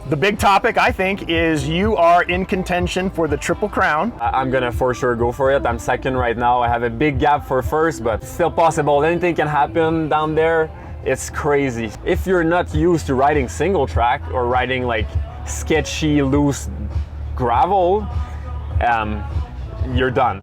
The big topic, I think, is you are in contention for the Triple Crown. I'm gonna for sure go for it. I'm second right now. I have a big gap for first, but still possible. Anything can happen down there. It's crazy. If you're not used to riding single track or riding like sketchy, loose gravel, you're done.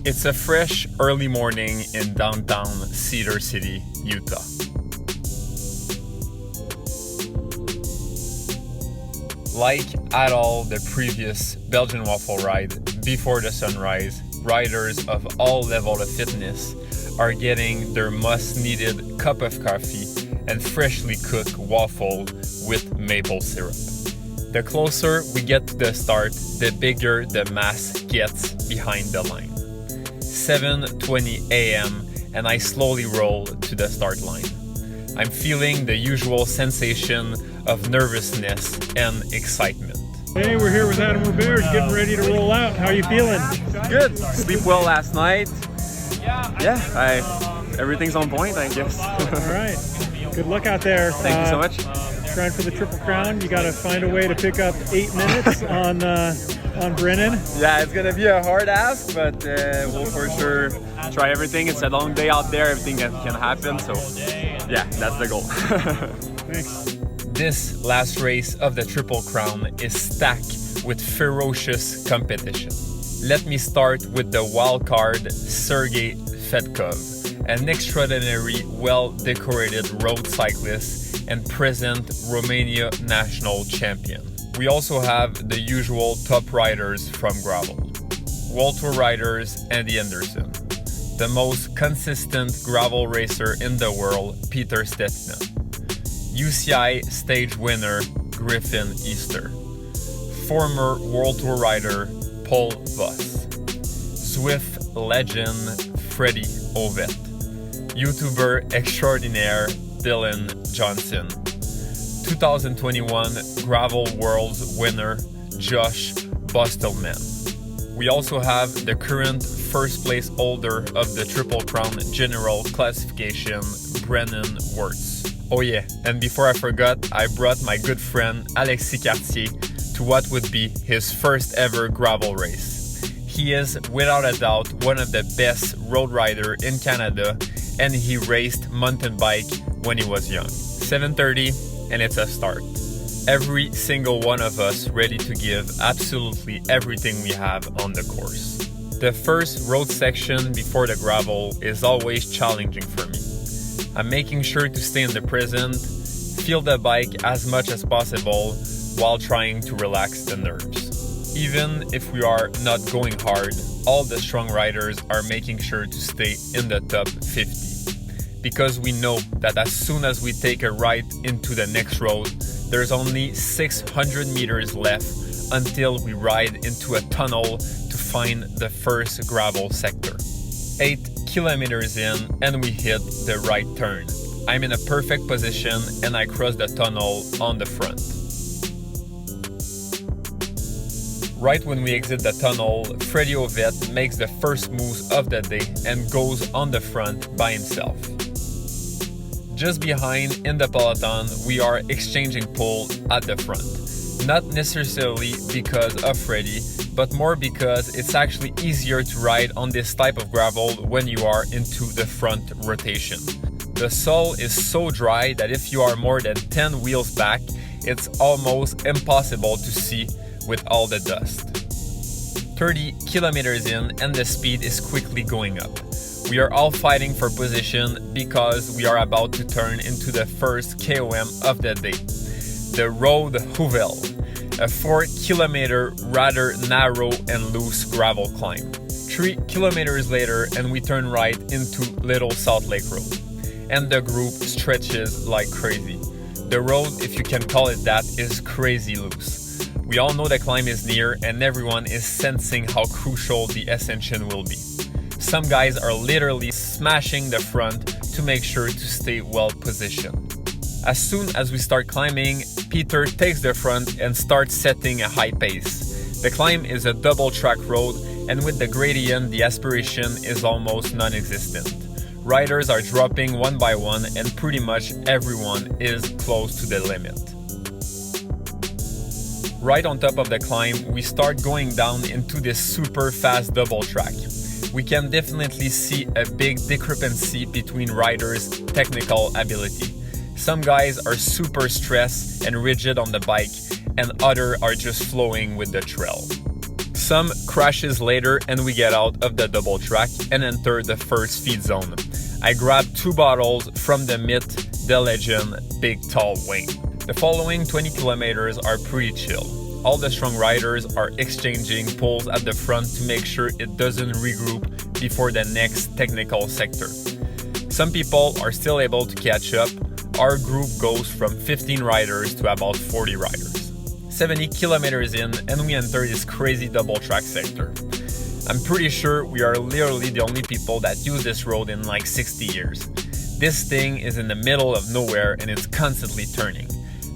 It's a fresh early morning in downtown Cedar City, Utah. Like at all the previous Belgian waffle ride before the sunrise, riders of all levels of fitness are getting their must-needed cup of coffee and freshly cooked waffle with maple syrup. The closer we get to the start, the bigger the mass gets behind the line. 7:20 a.m. and I slowly roll to the start line. I'm feeling the usual sensation of nervousness and excitement. Hey, we're here with Adam Roberge, getting ready to roll out. How are you feeling? Good. Sleep well last night. Yeah, everything's on point, I guess. All right. Good luck out there. Thank you so much. Trying for the Triple Crown. You got to find a way to pick up 8 minutes on Brennan. Yeah, it's gonna be a hard ask, but we'll for sure try everything. It's a long day out there. Everything can happen. So yeah, that's the goal. Thanks. This last race of the Triple Crown is stacked with ferocious competition. Let me start with the wild card Sergey Fedkov, an extraordinary, well-decorated road cyclist and present Romania national champion. We also have the usual top riders from gravel. Walter Riders Andy Anderson, the most consistent gravel racer in the world Peter Stetina, UCI stage winner Griffin Easter, former World Tour rider Paul Voss, Zwift legend Freddie Ovett, YouTuber extraordinaire Dylan Johnson, 2021 Gravel Worlds winner Josh Bostelman. We also have the current first place holder of the Triple Crown General Classification, Brennan Wirtz. Oh yeah, and before I forgot, I brought my good friend Alexis Cartier to what would be his first ever gravel race. He is without a doubt one of the best road riders in Canada, and he raced mountain bike when he was young. 7:30 and it's a start. Every single one of us ready to give absolutely everything we have on the course. The first road section before the gravel is always challenging for me. I'm making sure to stay in the present, feel the bike as much as possible while trying to relax the nerves. Even if we are not going hard, all the strong riders are making sure to stay in the top 50. Because we know that as soon as we take a right into the next road, there's only 600 meters left until we ride into a tunnel to find the first gravel sector. 8 kilometers in and we hit the right turn. I'm in a perfect position and I cross the tunnel on the front. Right when we exit the tunnel, Freddie Ovett makes the first move of the day and goes on the front by himself. Just behind in the peloton, we are exchanging pole at the front. Not necessarily because of Freddie, but more because it's actually easier to ride on this type of gravel when you are into the front rotation. The sole is so dry that if you are more than 10 wheels back, it's almost impossible to see with all the dust. 30 kilometers in and the speed is quickly going up. We are all fighting for position because we are about to turn into the first KOM of the day, the Road Houvel, a 4 kilometer rather narrow and loose gravel climb. 3 kilometers later and we turn right into Little Salt Lake Road, and the group stretches like crazy. The road, if you can call it that, is crazy loose. We all know the climb is near and everyone is sensing how crucial the ascension will be. Some guys are literally smashing the front to make sure to stay well positioned. As soon as we start climbing, Peter takes the front and starts setting a high pace. The climb is a double track road and with the gradient the aspiration is almost non-existent. Riders are dropping one by one and pretty much everyone is close to the limit. Right on top of the climb, we start going down into this super fast double track. We can definitely see a big discrepancy between riders' technical ability. Some guys are super stressed and rigid on the bike, and others are just flowing with the trail. Some crashes later and we get out of the double track and enter the first feed zone. I grab 2 bottles from the myth, the legend, Big Tall Wayne. The following 20 kilometers are pretty chill. All the strong riders are exchanging pulls at the front to make sure it doesn't regroup before the next technical sector. Some people are still able to catch up. Our group goes from 15 riders to about 40 riders. 70 kilometers in and we enter this crazy double track sector. I'm pretty sure we are literally the only people that use this road in like 60 years. This thing is in the middle of nowhere and it's constantly turning.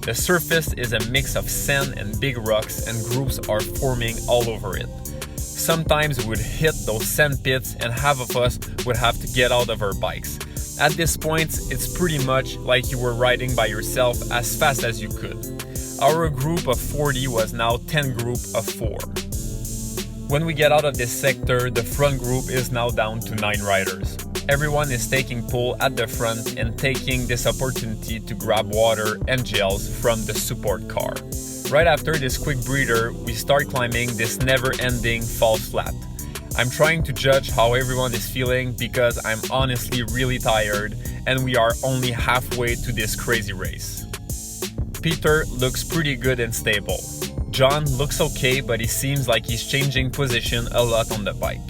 The surface is a mix of sand and big rocks and groups are forming all over it. Sometimes we would hit those sand pits and half of us would have to get out of our bikes. At this point, it's pretty much like you were riding by yourself as fast as you could. Our group of 40 was now 10 group of 4. When we get out of this sector, the front group is now down to 9 riders. Everyone is taking pull at the front and taking this opportunity to grab water and gels from the support car. Right after this quick breather, we start climbing this never-ending false flat. I'm trying to judge how everyone is feeling because I'm honestly really tired and we are only halfway to this crazy race. Peter looks pretty good and stable. John looks okay, but he seems like he's changing position a lot on the bike.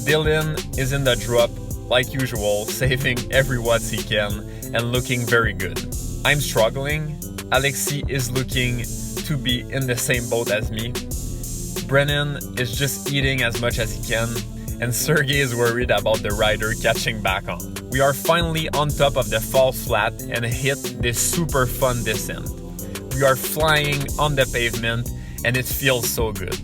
Dylan is in the drop like usual, saving every watts he can and looking very good. I'm struggling. Alexi is looking to be in the same boat as me. Brennan is just eating as much as he can, and Sergey is worried about the rider catching back on. We are finally on top of the false flat and hit this super fun descent. We are flying on the pavement and it feels so good.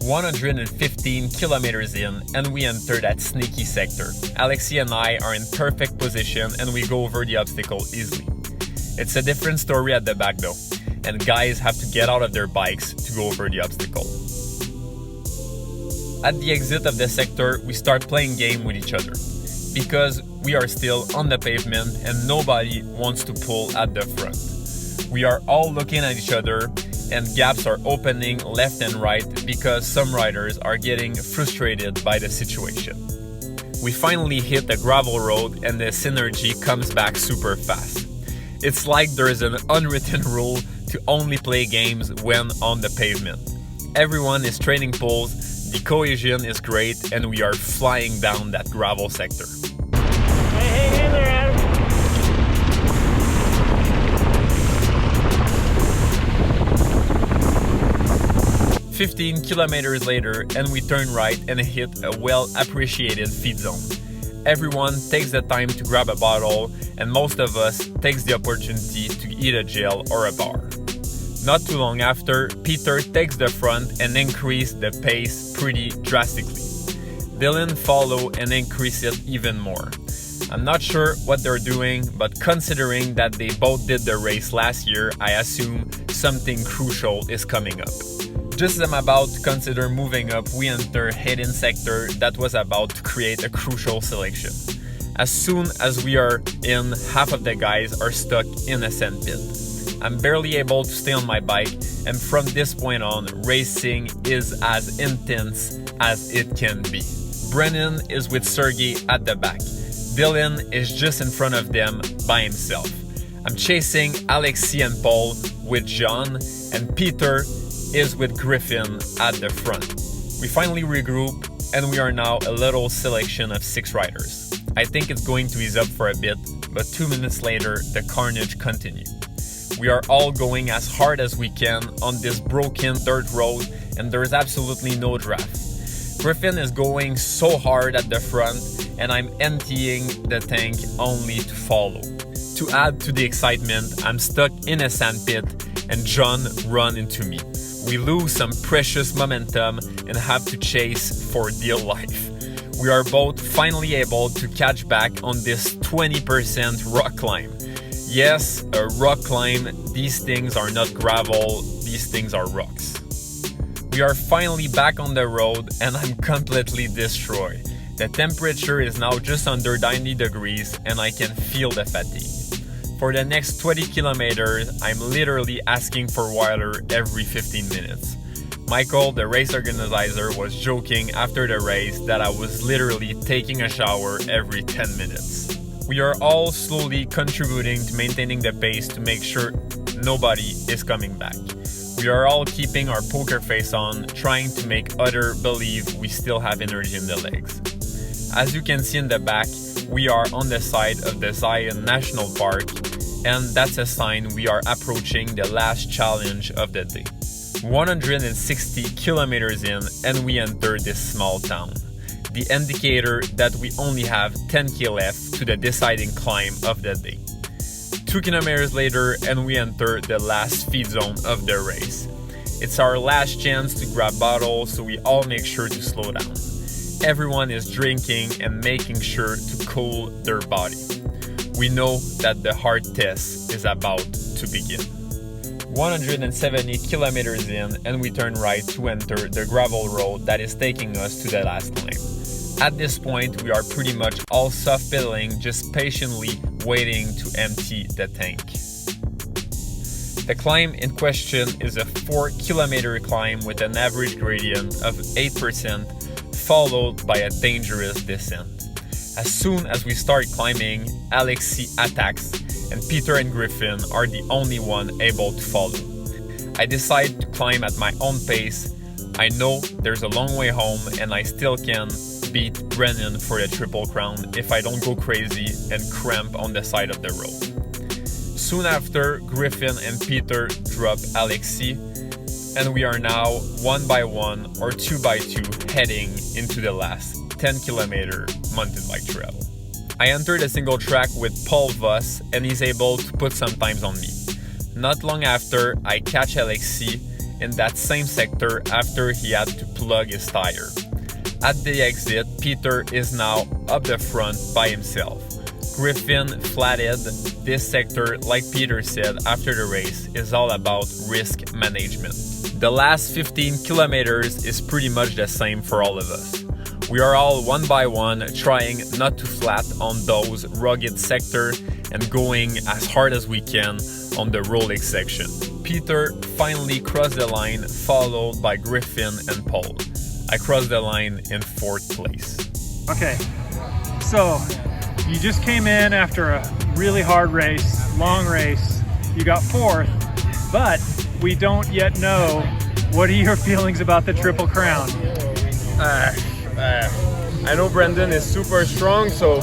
115 kilometers in and we enter that sneaky sector. Alexi and I are in perfect position and we go over the obstacle easily. It's a different story at the back though, and guys have to get out of their bikes to go over the obstacle. At the exit of the sector, we start playing game with each other because we are still on the pavement and nobody wants to pull at the front. We are all looking at each other and gaps are opening left and right because some riders are getting frustrated by the situation. We finally hit the gravel road and the synergy comes back super fast. It's like there is an unwritten rule to only play games when on the pavement. Everyone is trading pulls, the cohesion is great, and we are flying down that gravel sector. Hey, hang in there, Adam. 15 kilometers later and we turn right and hit a well-appreciated feed zone. Everyone takes the time to grab a bottle and most of us takes the opportunity to eat a gel or a bar. Not too long after, Peter takes the front and increases the pace pretty drastically. Dylan follow and increase it even more. I'm not sure what they're doing, but considering that they both did the race last year, I assume something crucial is coming up. Just as I'm about to consider moving up, we enter a hidden sector that was about to create a crucial selection. As soon as we are in, half of the guys are stuck in a sand pit. I'm barely able to stay on my bike, and from this point on, racing is as intense as it can be. Brennan is with Sergey at the back. Dylan is just in front of them by himself. I'm chasing Alexi and Paul with John, and Peter is with Griffin at the front. We finally regroup and we are now a little selection of 6 riders. I think it's going to ease up for a bit, but 2 minutes later the carnage continues. We are all going as hard as we can on this broken dirt road and there is absolutely no draft. Griffin is going so hard at the front and I'm emptying the tank only to follow. To add to the excitement, I'm stuck in a sand pit and John runs into me. We lose some precious momentum and have to chase for dear life. We are both finally able to catch back on this 20% rock climb. Yes, a rock climb, these things are not gravel, these things are rocks. We are finally back on the road and I'm completely destroyed. The temperature is now just under 90 degrees and I can feel the fatigue. For the next 20 kilometers, I'm literally asking for water every 15 minutes. Michael, the race organizer, was joking after the race that I was literally taking a shower every 10 minutes. We are all slowly contributing to maintaining the pace to make sure nobody is coming back. We are all keeping our poker face on, trying to make others believe we still have energy in the legs. As you can see in the back, we are on the side of the Zion National Park, and that's a sign we are approaching the last challenge of the day. 160 kilometers in and we enter this small town. The indicator that we only have 10k left to the deciding climb of the day. 2 kilometers later and we enter the last feed zone of the race. It's our last chance to grab bottles, so we all make sure to slow down. Everyone is drinking and making sure to cool their body. We know that the hard test is about to begin. 170 kilometers in and we turn right to enter the gravel road that is taking us to the last climb. At this point, we are pretty much all soft pedaling, just patiently waiting to empty the tank. The climb in question is a 4-kilometer climb with an average gradient of 8%, followed by a dangerous descent. As soon as we start climbing, Alexis attacks and Peter and Griffin are the only one able to follow. I decide to climb at my own pace. I know there's a long way home and I still can beat Brennan for the Triple Crown if I don't go crazy and cramp on the side of the road. Soon after, Griffin and Peter drop Alexis and we are now 1 by 1 or 2 by 2 heading into the last 10-kilometer mountain bike trail. I entered a single track with Paul Voss and he's able to put some times on me. Not long after, I catch Alexis in that same sector after he had to plug his tire. At the exit, Peter is now up the front by himself. Griffin flatted. This sector, like Peter said after the race, is all about risk management. The last 15 kilometers is pretty much the same for all of us. We are all 1 by 1 trying not to flat on those rugged sectors and going as hard as we can on the rolling section. Peter finally crossed the line, followed by Griffin and Paul. I crossed the line in 4th place. Okay, so you just came in after a really hard race, long race. You got 4th, but we don't yet know. What are your feelings about the Triple Crown? I know Brendan is super strong, so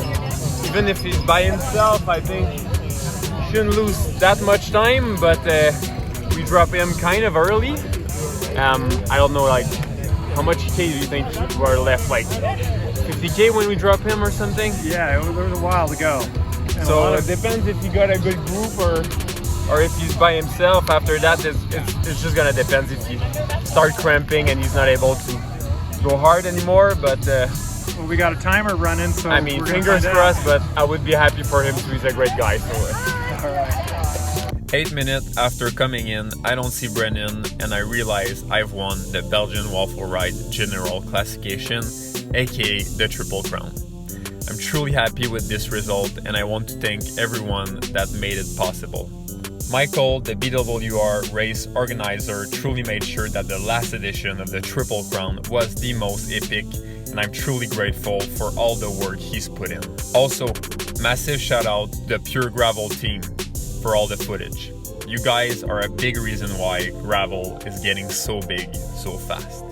even if he's by himself, I think he shouldn't lose that much time, but we drop him kind of early. I don't know, like, how much K do you think were left? Like 50K when we drop him or something? Yeah, there was a while to go. And So it depends if you got a good group or if he's by himself. After that, it's just gonna depend if he start cramping and he's not able to go hard anymore. But well, we got a timer running, so I mean, we're gonna fingers find crossed. out. But I would be happy for him too. He's a great guy. So. All right. 8 minutes after coming in, I don't see Brennan and I realize I've won the Belgian Waffle Ride General Classification, aka the Triple Crown. I'm truly happy with this result and I want to thank everyone that made it possible. Michael, the BWR race organizer, truly made sure that the last edition of the Triple Crown was the most epic, and I'm truly grateful for all the work he's put in. Also, massive shout out to the Pure Gravel team for all the footage. You guys are a big reason why gravel is getting so big so fast.